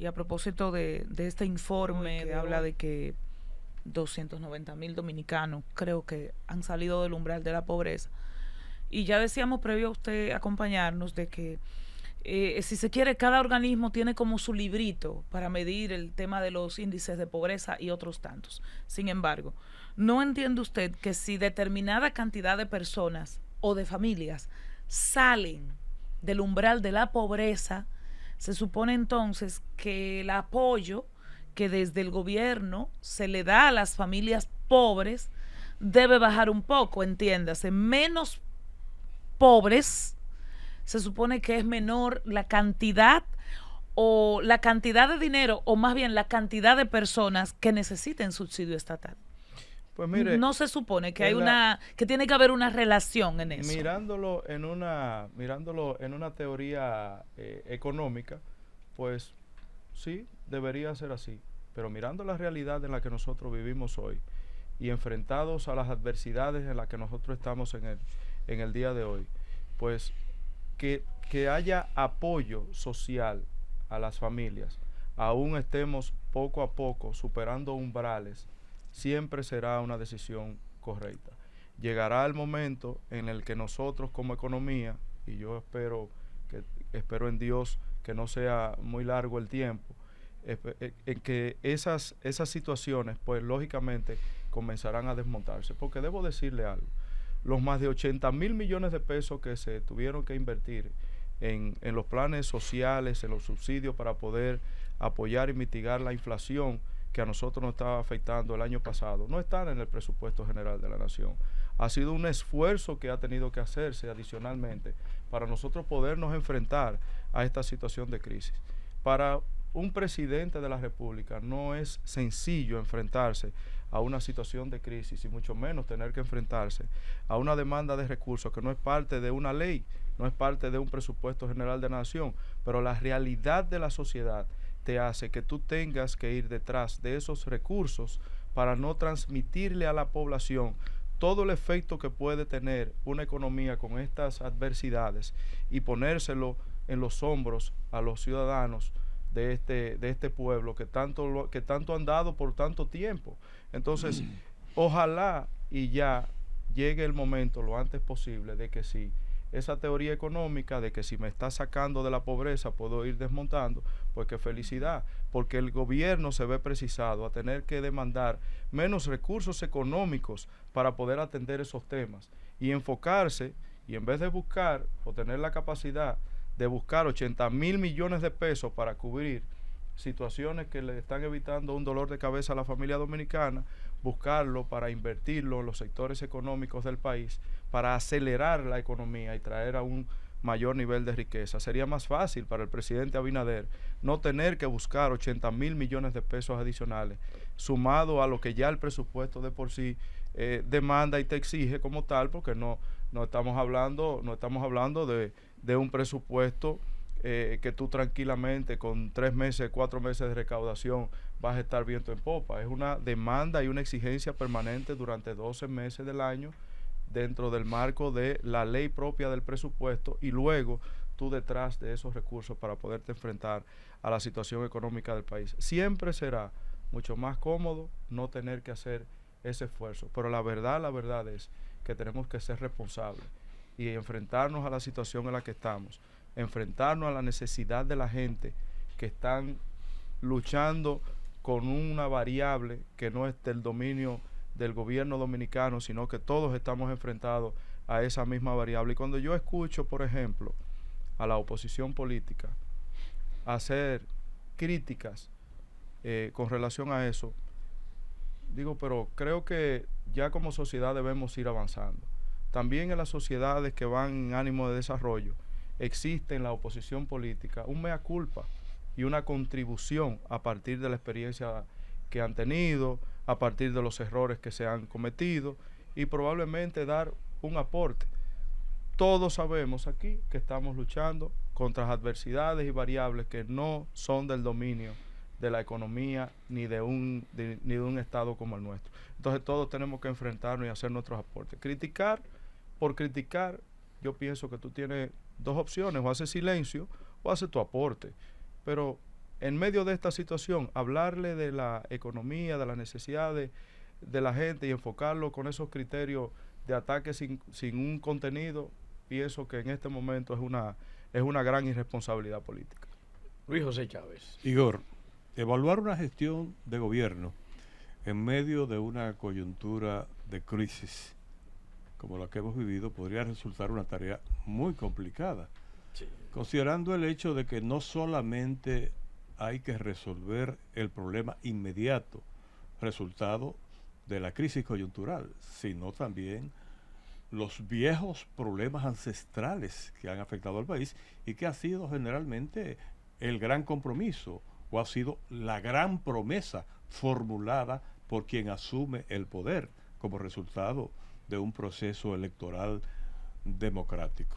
a propósito de este informe que habla de que 290.000 dominicanos creo que han salido del umbral de la pobreza. Y ya decíamos previo a usted acompañarnos de que si se quiere, cada organismo tiene como su librito para medir el tema de los índices de pobreza y otros tantos. Sin embargo, ¿no entiende usted que si determinada cantidad de personas o de familias salen del umbral de la pobreza, se supone entonces que el apoyo que desde el gobierno se le da a las familias pobres debe bajar un poco, entiéndase, menos pobres, se supone que es menor la cantidad o la cantidad de dinero o más bien la cantidad de personas que necesiten subsidio estatal. Pues mire, No se supone que hay en la, que tiene que haber una relación en eso. mirándolo en una teoría económica, pues sí, debería ser así. Pero mirando la realidad en la que nosotros vivimos hoy y enfrentados a las adversidades en las que nosotros estamos en el día de hoy, pues que haya apoyo social a las familias, aún estemos poco a poco superando umbrales, siempre será una decisión correcta. Llegará el momento en el que nosotros como economía, y yo espero en Dios que no sea muy largo el tiempo, en que esas situaciones, pues lógicamente comenzarán a desmontarse. Porque debo decirle algo, los más de 80.000 millones de pesos que se tuvieron que invertir en los planes sociales, en los subsidios para poder apoyar y mitigar la inflación que a nosotros nos estaba afectando el año pasado, no están en el presupuesto general de la nación. Ha sido un esfuerzo que ha tenido que hacerse adicionalmente para nosotros podernos enfrentar a esta situación de crisis. Para un presidente de la República no es sencillo enfrentarse a una situación de crisis y mucho menos tener que enfrentarse a una demanda de recursos que no es parte de una ley, no es parte de un presupuesto general de la nación, pero la realidad de la sociedad te hace que tú tengas que ir detrás de esos recursos para no transmitirle a la población todo el efecto que puede tener una economía con estas adversidades y ponérselo en los hombros a los ciudadanos de este pueblo que tanto han dado por tanto tiempo. Entonces, ojalá y ya llegue el momento lo antes posible de que si esa teoría económica de que si me está sacando de la pobreza puedo ir desmontando, pues qué felicidad, porque el gobierno se ve precisado a tener que demandar menos recursos económicos para poder atender esos temas y enfocarse, y en vez de buscar o tener la capacidad de buscar 80.000 millones de pesos para cubrir situaciones que le están evitando un dolor de cabeza a la familia dominicana, buscarlo para invertirlo en los sectores económicos del país, para acelerar la economía y traer a un mayor nivel de riqueza. Sería más fácil para el presidente Abinader no tener que buscar 80.000 millones de pesos adicionales, sumado a lo que ya el presupuesto de por sí demanda y te exige como tal, porque no estamos hablando de un presupuesto que tú tranquilamente con 3 meses, 4 meses de recaudación vas a estar viento en popa. Es una demanda y una exigencia permanente durante 12 meses del año dentro del marco de la ley propia del presupuesto y luego tú detrás de esos recursos para poderte enfrentar a la situación económica del país. Siempre será mucho más cómodo no tener que hacer ese esfuerzo, pero la verdad es que tenemos que ser responsables y enfrentarnos a la situación en la que estamos, enfrentarnos a la necesidad de la gente que están luchando con una variable que no es del dominio del gobierno dominicano, sino que todos estamos enfrentados a esa misma variable. Y cuando yo escucho, por ejemplo, a la oposición política hacer críticas con relación a eso, digo, pero creo que ya como sociedad debemos ir avanzando. También en las sociedades que van en ánimo de desarrollo existe en la oposición política un mea culpa y una contribución a partir de la experiencia que han tenido, a partir de los errores que se han cometido y probablemente dar un aporte. Todos sabemos aquí que estamos luchando contra adversidades y variables que no son del dominio de la economía ni de un estado como el nuestro. Entonces todos tenemos que enfrentarnos y hacer nuestros aportes. Criticar por criticar, yo pienso que tú tienes dos opciones, o haces silencio o haces tu aporte. Pero en medio de esta situación, hablarle de la economía, de las necesidades de la gente y enfocarlo con esos criterios de ataque sin un contenido, pienso que en este momento es una gran irresponsabilidad política. Luis José Chávez. Igor, evaluar una gestión de gobierno en medio de una coyuntura de crisis como la que hemos vivido podría resultar una tarea muy complicada, sí, considerando el hecho de que no solamente hay que resolver el problema inmediato resultado de la crisis coyuntural, sino también los viejos problemas ancestrales que han afectado al país y que ha sido generalmente el gran compromiso o ha sido la gran promesa formulada por quien asume el poder como resultado de un proceso electoral democrático.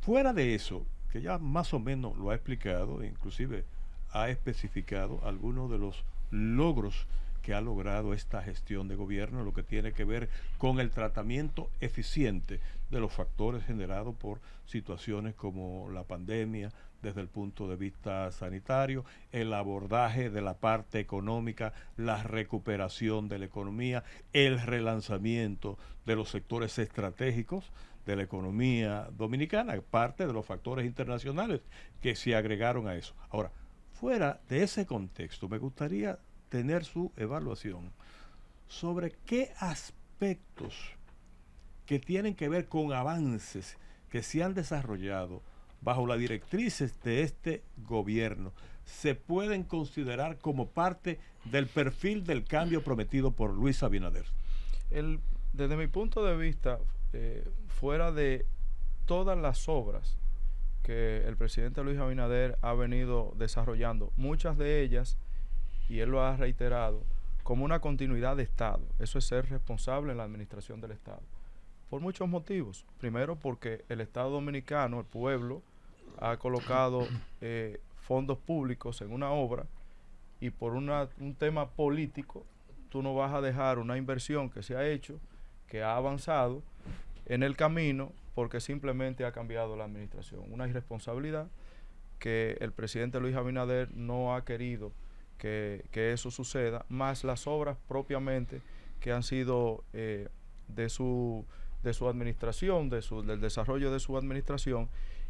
Fuera de eso, que ya más o menos lo ha explicado, inclusive ha especificado algunos de los logros que ha logrado esta gestión de gobierno, lo que tiene que ver con el tratamiento eficiente de los factores generados por situaciones como la pandemia desde el punto de vista sanitario, el abordaje de la parte económica, la recuperación de la economía, el relanzamiento de los sectores estratégicos de la economía dominicana, parte de los factores internacionales que se agregaron a eso. Ahora, fuera de ese contexto, me gustaría tener su evaluación sobre qué aspectos que tienen que ver con avances que se han desarrollado bajo las directrices de este gobierno se pueden considerar como parte del perfil del cambio prometido por Luis Abinader. Desde mi punto de vista, fuera de todas las obras que el presidente Luis Abinader ha venido desarrollando, muchas de ellas, y él lo ha reiterado, como una continuidad de Estado. Eso es ser responsable en la administración del Estado. Por muchos motivos. Primero, porque el Estado dominicano, el pueblo, ha colocado fondos públicos en una obra y por un tema político, tú no vas a dejar una inversión que se ha hecho, que ha avanzado en el camino, porque simplemente ha cambiado la administración. Una irresponsabilidad que el presidente Luis Abinader no ha querido que eso suceda, más las obras propiamente que han sido de su administración, del desarrollo de su administración,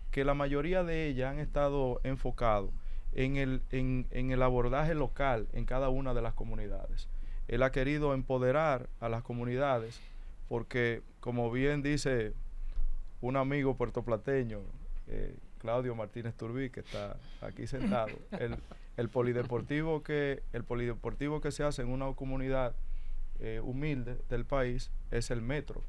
que la mayoría de ellas han estado enfocados en el abordaje local en cada una de las comunidades. Él ha querido empoderar a las comunidades porque, como bien dice un amigo puertoplateño, Claudio Martínez Turbí, que está aquí sentado, el polideportivo que se hace en una comunidad humilde del país es el metro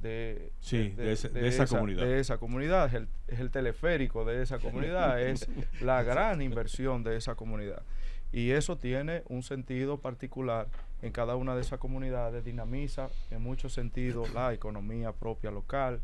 de esa comunidad, es el teleférico de esa comunidad, es la gran inversión de esa comunidad. Y eso tiene un sentido particular en cada una de esas comunidades, dinamiza en muchos sentidos la economía propia local,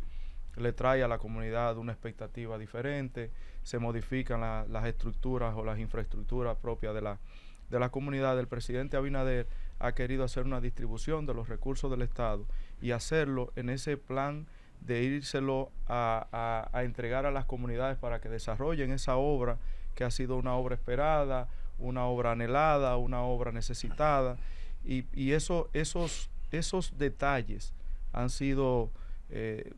le trae a la comunidad una expectativa diferente, se modifican las estructuras o las infraestructuras propias de la comunidad. El presidente Abinader ha querido hacer una distribución de los recursos del Estado y hacerlo en ese plan de írselo a entregar a las comunidades para que desarrollen esa obra que ha sido una obra esperada, una obra anhelada, una obra necesitada, y esos detalles han sido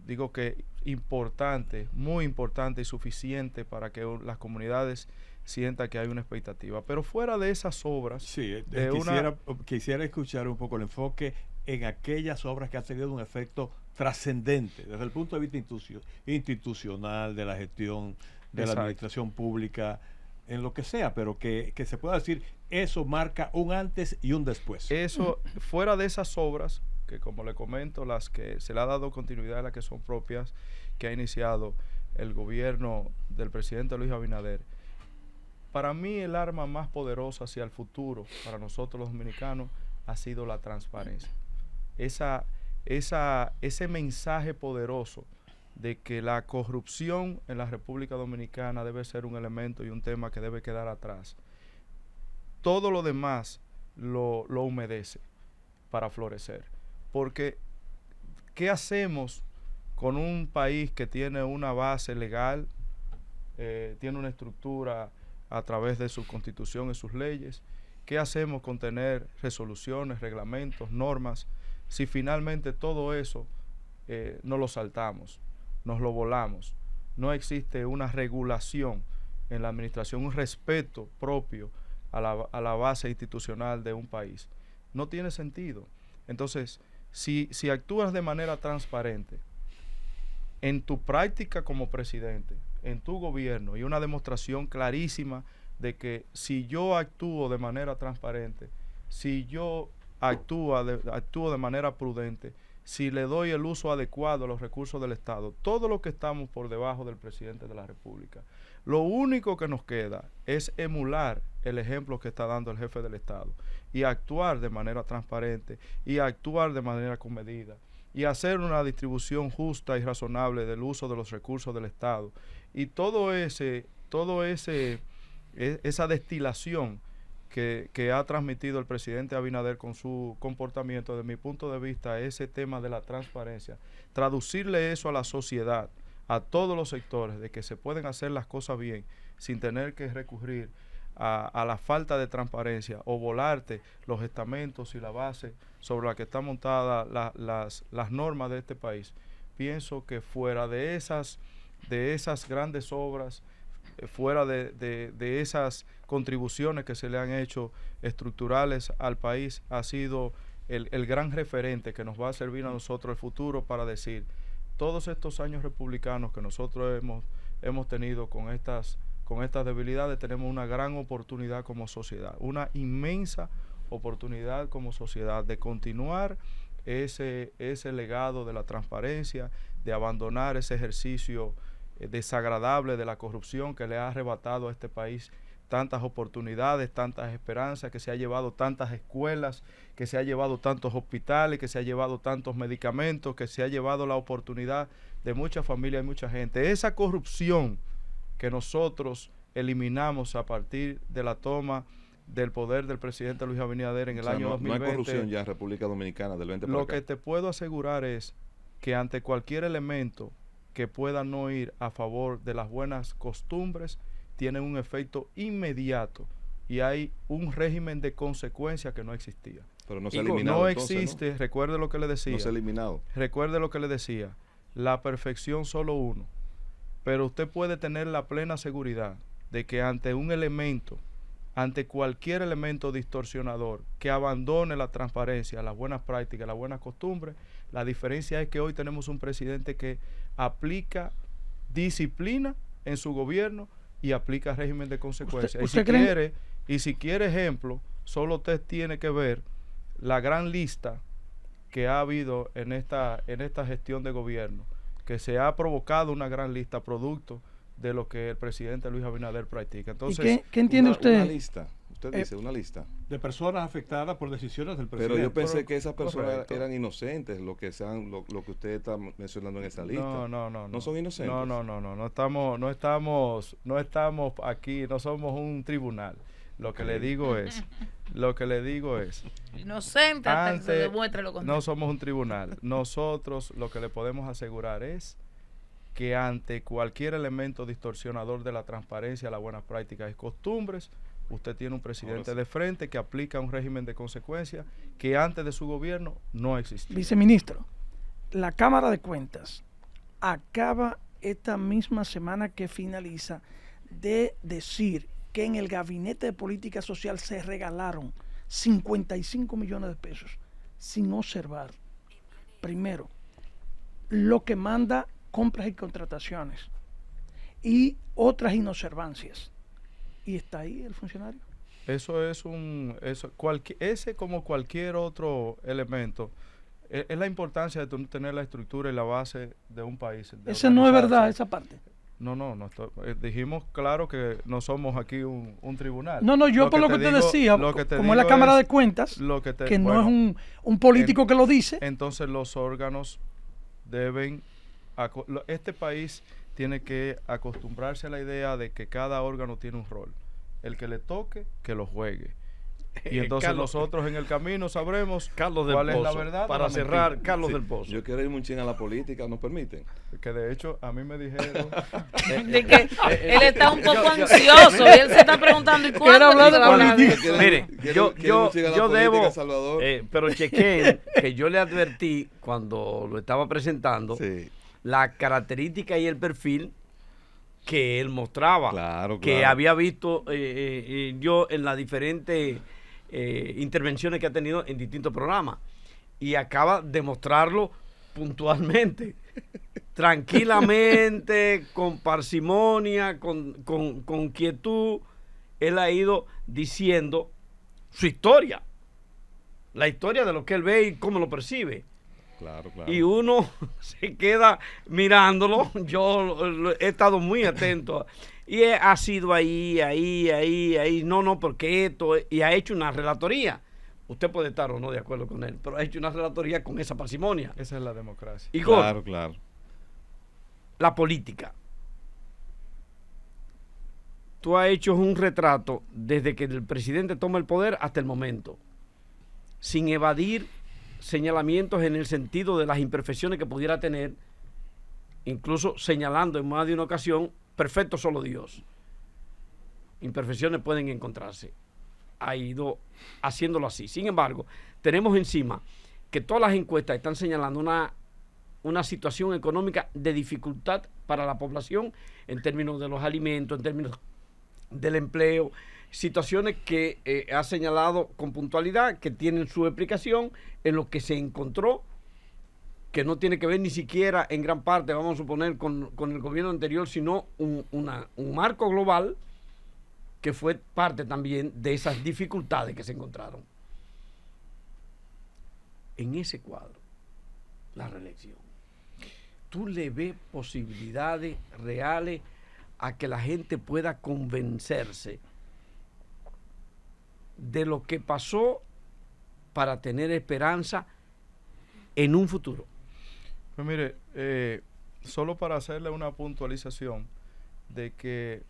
digo que importante, muy importante y suficiente para que las sientan que hay una expectativa. Pero fuera de esas obras, sí, quisiera escuchar un poco el enfoque en aquellas obras que han tenido un efecto trascendente desde el punto de vista institucional, de la gestión, de Exacto. la administración pública, en lo que sea, pero que se pueda decir, eso marca un antes y un después. Eso, fuera de esas obras, que como le comento, las que se le ha dado continuidad, las que son propias, que ha iniciado el gobierno del presidente Luis Abinader, para mí el arma más poderosa hacia el futuro, para nosotros los dominicanos, ha sido la transparencia. Ese mensaje poderoso de que la corrupción en la República Dominicana debe ser un elemento y un tema que debe quedar atrás. Todo lo demás lo humedece para florecer. Porque, ¿qué hacemos con un país que tiene una base legal, tiene una estructura a través de su constitución y sus leyes? ¿Qué hacemos con tener resoluciones, reglamentos, normas, si finalmente todo eso no lo saltamos, nos lo volamos? No existe una regulación en la administración, un respeto propio a la base institucional de un país. No tiene sentido. Entonces, si actúas de manera transparente en tu práctica como presidente, en tu gobierno, y una demostración clarísima de que si yo actúo de manera transparente, si yo actúo de manera prudente, si le doy el uso adecuado a los recursos del Estado, todo lo que estamos por debajo del presidente de la República, lo único que nos queda es emular el ejemplo que está dando el jefe del Estado y actuar de manera transparente y actuar de manera comedida y hacer una distribución justa y razonable del uso de los recursos del Estado. Y esa destilación que ha transmitido el presidente Abinader con su comportamiento, desde mi punto de vista, ese tema de la transparencia, traducirle eso a la sociedad, a todos los sectores, de que se pueden hacer las cosas bien sin tener que recurrir a la falta de transparencia o volarte los estamentos y la base sobre la que están montadas las normas de este país. Pienso que fuera de esas grandes obras, fuera de esas contribuciones que se le han hecho estructurales al país, ha sido el gran referente que nos va a servir a nosotros el futuro para decir, todos estos años republicanos que nosotros hemos tenido con estas debilidades, tenemos una gran oportunidad como sociedad, una inmensa oportunidad como sociedad de continuar ese legado de la transparencia, de abandonar ese ejercicio desagradable de la corrupción que le ha arrebatado a este país tantas oportunidades, tantas esperanzas, que se ha llevado tantas escuelas, que se ha llevado tantos hospitales, que se ha llevado tantos medicamentos, que se ha llevado la oportunidad de muchas familias y mucha gente. Esa corrupción que nosotros eliminamos a partir de la toma del poder del presidente Luis Abinader en el año 2020. No hay corrupción ya en República Dominicana del 20 para Lo acá. que te puedo asegurar es que ante cualquier elemento que pueda no ir a favor de las buenas costumbres, tiene un efecto inmediato y hay un régimen de consecuencia que no existía. Pero no se ha eliminado. No entonces, existe, ¿no? Recuerde lo que le decía. No se ha eliminado. Recuerde lo que le decía. La perfección solo uno. Pero usted puede tener la plena seguridad de que ante un elemento, ante cualquier elemento distorsionador que abandone la transparencia, las buenas prácticas, las buenas costumbres, la diferencia es que hoy tenemos un presidente que aplica disciplina en su gobierno y aplica régimen de consecuencias. Y si quiere ejemplo, solo usted tiene que ver la gran lista que ha habido en esta gestión de gobierno, que se ha provocado una gran lista producto de lo que el presidente Luis Abinader practica. Entonces, ¿qué entiende usted? Una lista. Usted dice una lista de personas afectadas por decisiones del presidente. Pero yo pensé que esas personas correcto. eran inocentes, lo que usted está mencionando en esa lista. No son inocentes. No estamos aquí, no somos un tribunal. Lo que le digo es Inocente hasta que se demuestre lo contrario. No somos un tribunal. Nosotros lo que le podemos asegurar es que ante cualquier elemento distorsionador de la transparencia, las buenas prácticas y costumbres, usted tiene un presidente de frente que aplica un régimen de consecuencias que antes de su gobierno no existía. Viceministro, la Cámara de Cuentas acaba esta misma semana que finaliza de decir que en el Gabinete de Política Social se regalaron 55 millones de pesos sin observar, primero, lo que manda compras y contrataciones y otras inobservancias. ¿Y está ahí el funcionario? Ese como cualquier otro elemento, es la importancia de tener la estructura y la base de un país. Ese no es verdad, esa parte. No, dijimos claro que no somos aquí un tribunal. No, yo por lo que te decía, como es la Cámara de Cuentas, que no es un político que lo dice. Entonces los órganos deben, este país tiene que acostumbrarse a la idea de que cada órgano tiene un rol. El que le toque, que lo juegue. Y entonces Carlos- nosotros en el camino sabremos Carlos del cuál es la Pozo. verdad. o Para la cerrar, mentira. Carlos Sí, del Pozo. Yo quiero irme un chin a la política, ¿nos permiten? Que de hecho a mí me dijeron... De que él está un poco ansioso y él se está preguntando, ¿y cuándo hablar se de va a hablar de política. eso? Mire, yo un chin a la política, debo, Salvador. pero chequen que yo le advertí cuando lo estaba presentando Sí, la característica y el perfil que él mostraba, claro, que claro. había visto yo en las diferentes intervenciones que ha tenido en distintos programas, y acaba de mostrarlo puntualmente, tranquilamente, con parsimonia, con quietud. Él ha ido diciendo su historia, la historia de lo que él ve y cómo lo percibe. Claro, claro. Y uno se queda mirándolo. Yo he estado muy atento y ha sido ahí. No, porque esto, y ha hecho una relatoría. Usted puede estar o no de acuerdo con él, pero ha hecho una relatoría con esa parsimonia. Esa es la democracia. Igor, Claro, claro. la política. Tú has hecho un retrato desde que el presidente toma el poder hasta el momento, sin evadir señalamientos en el sentido de las imperfecciones que pudiera tener, incluso señalando en más de una ocasión, perfecto solo Dios. Imperfecciones pueden encontrarse. Ha ido haciéndolo así. Sin embargo, tenemos encima que todas las encuestas están señalando una situación económica de dificultad para la población en términos de los alimentos, en términos del empleo, situaciones que ha señalado con puntualidad, que tienen su explicación en lo que se encontró, que no tiene que ver ni siquiera en gran parte, vamos a suponer, con el gobierno anterior, sino un marco global que fue parte también de esas dificultades que se encontraron. En ese cuadro, la reelección, ¿tú le ves posibilidades reales a que la gente pueda convencerse de lo que pasó para tener esperanza en un futuro? Pues mire, solo para hacerle una puntualización de que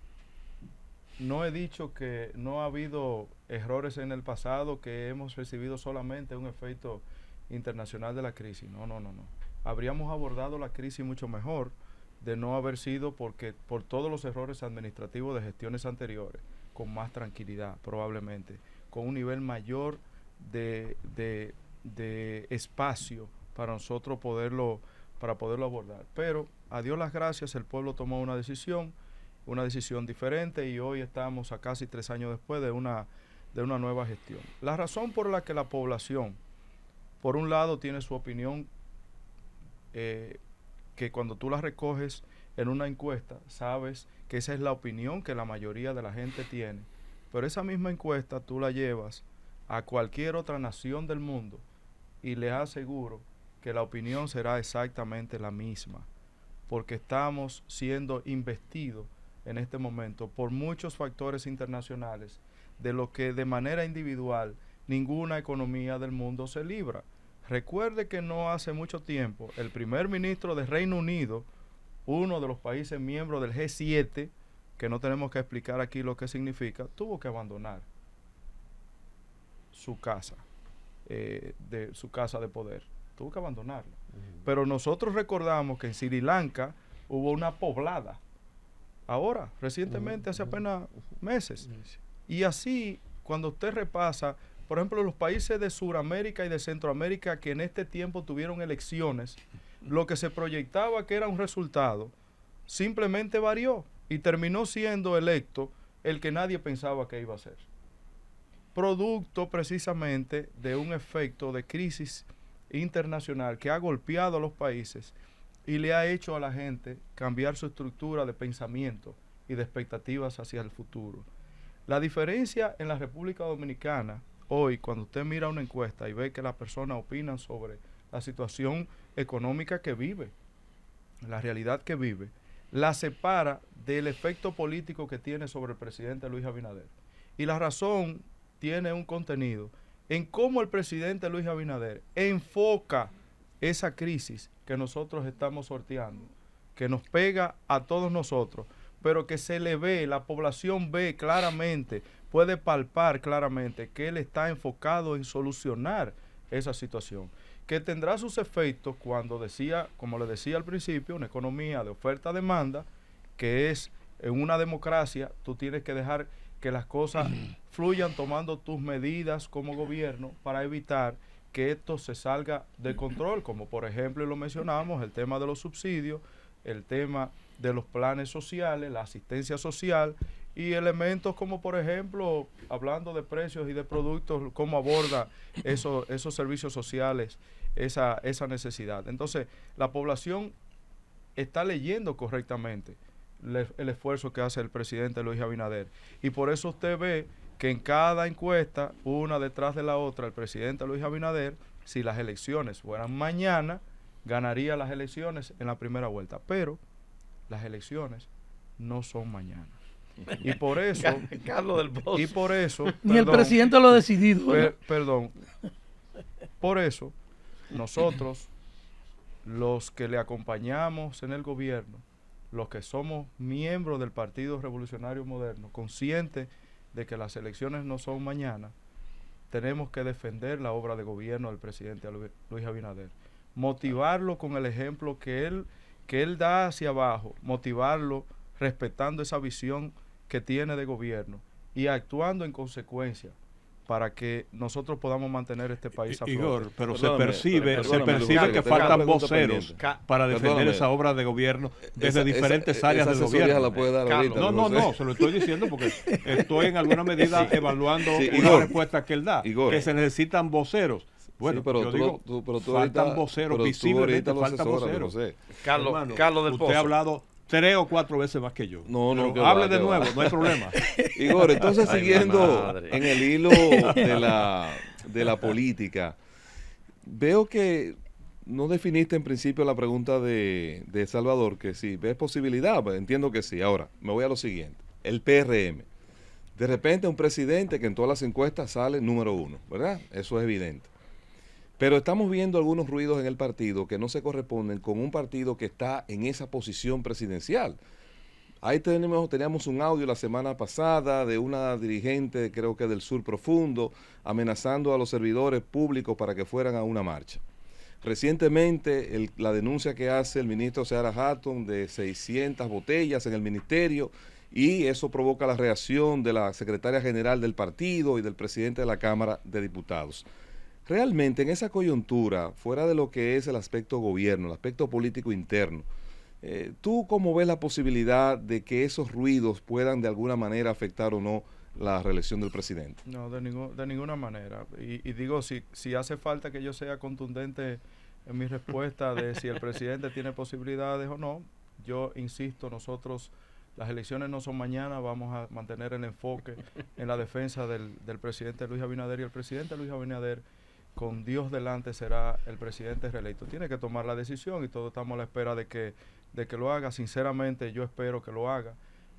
no he dicho que no ha habido errores en el pasado, que hemos recibido solamente un efecto internacional de la crisis. No. Habríamos abordado la crisis mucho mejor de no haber sido por todos los errores administrativos de gestiones anteriores, con más tranquilidad probablemente, con un nivel mayor de espacio para nosotros poderlo abordar. Pero a Dios las gracias, el pueblo tomó una decisión diferente, y hoy estamos a casi 3 años después de una nueva gestión. La razón por la que la población, por un lado, tiene su opinión, que cuando tú la recoges en una encuesta, sabes que esa es la opinión que la mayoría de la gente tiene, pero esa misma encuesta tú la llevas a cualquier otra nación del mundo y les aseguro que la opinión será exactamente la misma, porque estamos siendo investidos en este momento por muchos factores internacionales de lo que de manera individual ninguna economía del mundo se libra. Recuerde que no hace mucho tiempo el primer ministro de Reino Unido, uno de los países miembros del G7, que no tenemos que explicar aquí lo que significa, tuvo que abandonar su casa, de su casa de poder. Tuvo que abandonarla. Pero nosotros recordamos que en Sri Lanka hubo una poblada, ahora, recientemente, hace apenas meses. Y así, cuando usted repasa, por ejemplo, los países de Sudamérica y de Centroamérica que en este tiempo tuvieron elecciones, lo que se proyectaba que era un resultado, simplemente varió y terminó siendo electo el que nadie pensaba que iba a ser. Producto precisamente de un efecto de crisis internacional que ha golpeado a los países y le ha hecho a la gente cambiar su estructura de pensamiento y de expectativas hacia el futuro. La diferencia en la República Dominicana hoy, cuando usted mira una encuesta y ve que las personas opinan sobre la situación económica que vive, la realidad que vive, la separa del efecto político que tiene sobre el presidente Luis Abinader. Y la razón tiene un contenido en cómo el presidente Luis Abinader enfoca esa crisis que nosotros estamos sorteando, que nos pega a todos nosotros, pero que se le ve, la población ve claramente, puede palpar claramente que él está enfocado en solucionar esa situación, que tendrá sus efectos cuando decía, como le decía al principio, una economía de oferta-demanda, que es en una democracia, tú tienes que dejar que las cosas fluyan tomando tus medidas como gobierno para evitar que esto se salga de control, como por ejemplo, y lo mencionamos, el tema de los subsidios, el tema de los planes sociales, la asistencia social y elementos como por ejemplo, hablando de precios y de productos, cómo aborda esos servicios sociales, esa necesidad. Entonces, la población está leyendo correctamente el esfuerzo que hace el presidente Luis Abinader. Y por eso usted ve que en cada encuesta, una detrás de la otra, el presidente Luis Abinader, si las elecciones fueran mañana, ganaría las elecciones en la primera vuelta. Pero las elecciones no son mañana. Y por eso, Carlos del Pozo. y por eso, Ni el presidente lo ha decidido. perdón, por eso, nosotros, los que le acompañamos en el gobierno, los que somos miembros del Partido Revolucionario Moderno, conscientes de que las elecciones no son mañana, tenemos que defender la obra de gobierno del presidente Luis Abinader, motivarlo con el ejemplo que él da hacia abajo, motivarlo respetando esa visión que tiene de gobierno y actuando en consecuencia para que nosotros podamos mantener este país a flote. Igor, pero Perdóname, se percibe Lucas, que te faltan tengo una pregunta voceros pendiente. para defender Perdóname. esa obra de gobierno desde Esa- diferentes esa- áreas esa del asesoría gobierno. la puede dar ahorita, No, José. se lo estoy diciendo porque estoy en alguna medida evaluando Sí, una Igor. respuesta que él da, Igor. que se necesitan voceros. Bueno, Sí, pero yo tú digo, pero tú faltan ahorita- voceros, pero tú visiblemente ahorita lo faltan asesoras, voceros. José. Hermano, Carlos del usted Pozo. ha hablado 3 o 4 veces más que yo. No, Pero que hable va, de que nuevo, va. no hay problema. Igor, entonces Ay, siguiendo madre. en el hilo de la política, veo que no definiste en principio la pregunta de Salvador, que si ves posibilidad, pues entiendo que sí. Ahora, me voy a lo siguiente. El PRM. De repente un presidente que en todas las encuestas sale número 1, ¿verdad? Eso es evidente. Pero estamos viendo algunos ruidos en el partido que no se corresponden con un partido que está en esa posición presidencial. Ahí teníamos un audio la semana pasada de una dirigente, creo que del Sur Profundo, amenazando a los servidores públicos para que fueran a una marcha. Recientemente, la denuncia que hace el ministro Seara Hatton de 600 botellas en el ministerio, y eso provoca la reacción de la secretaria general del partido y del presidente de la Cámara de Diputados. Realmente, en esa coyuntura, fuera de lo que es el aspecto gobierno, el aspecto político interno, ¿tú cómo ves la posibilidad de que esos ruidos puedan de alguna manera afectar o no la reelección del presidente? No, de ninguna manera. Y digo, si hace falta que yo sea contundente en mi respuesta de si el presidente tiene posibilidades o no, yo insisto, nosotros, las elecciones no son mañana, vamos a mantener el enfoque en la defensa del presidente Luis Abinader, y el presidente Luis Abinader, con Dios delante, será el presidente reelecto. Tiene que tomar la decisión y todos estamos a la espera de que lo haga. Sinceramente, yo espero que lo haga.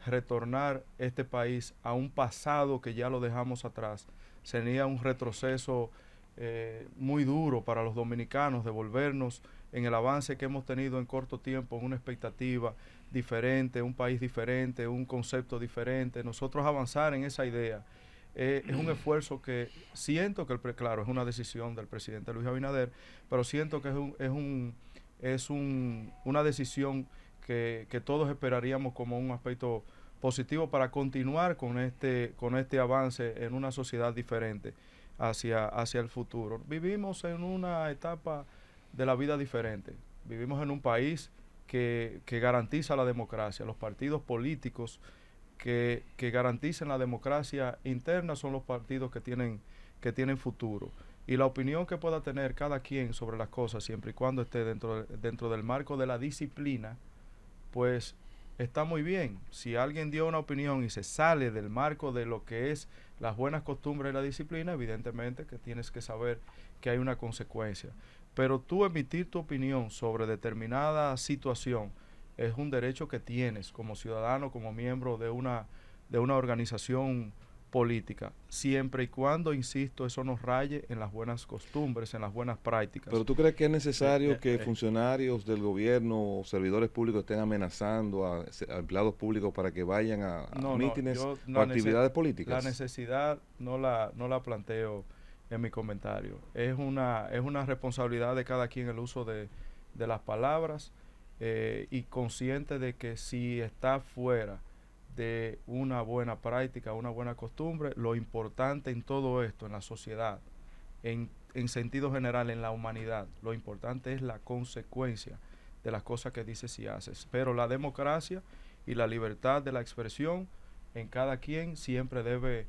Retornar este país a un pasado que ya lo dejamos atrás sería un retroceso muy duro para los dominicanos, devolvernos en el avance que hemos tenido en corto tiempo, en una expectativa diferente, un país diferente, un concepto diferente. Nosotros avanzar en esa idea es un esfuerzo que siento que, claro, es una decisión del presidente Luis Abinader, pero siento que es una decisión que todos esperaríamos como un aspecto positivo para continuar con este avance en una sociedad diferente hacia el futuro. Vivimos en una etapa de la vida diferente. Vivimos en un país que garantiza la democracia. Los partidos políticos que garanticen la democracia interna son los partidos que tienen futuro. Y la opinión que pueda tener cada quien sobre las cosas, siempre y cuando esté dentro del marco de la disciplina, pues está muy bien. Si alguien dio una opinión y se sale del marco de lo que es las buenas costumbres y la disciplina, evidentemente que tienes que saber que hay una consecuencia. Pero tú emitir tu opinión sobre determinada situación es un derecho que tienes como ciudadano, como miembro de una organización política, siempre y cuando, insisto, eso nos raye en las buenas costumbres, en las buenas prácticas. ¿Pero tú crees que es necesario que funcionarios del gobierno o servidores públicos estén amenazando a empleados públicos para que vayan a mítines o actividades políticas? La necesidad no la planteo en mi comentario. Es una responsabilidad de cada quien el uso de las palabras, y consciente de que si está fuera de una buena práctica, una buena costumbre, lo importante en todo esto, en la sociedad, en sentido general, en la humanidad, lo importante es la consecuencia de las cosas que dices y haces. Pero la democracia y la libertad de la expresión en cada quien siempre debe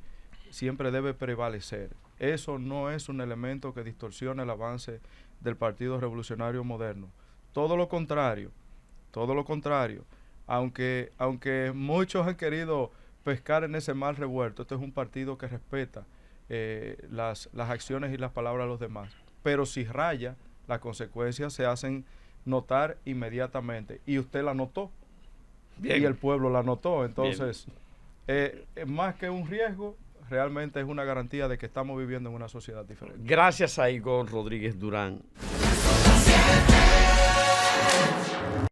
prevalecer. Eso no es un elemento que distorsione el avance del Partido Revolucionario Moderno. Todo lo contrario. Aunque muchos han querido pescar en ese mar revuelto, este es un partido que respeta las acciones y las palabras de los demás. Pero si raya, las consecuencias se hacen notar inmediatamente. Y usted la notó. Bien. Y el pueblo la notó. Entonces, más que un riesgo, realmente es una garantía de que estamos viviendo en una sociedad diferente. Gracias a Igor Rodríguez Durán.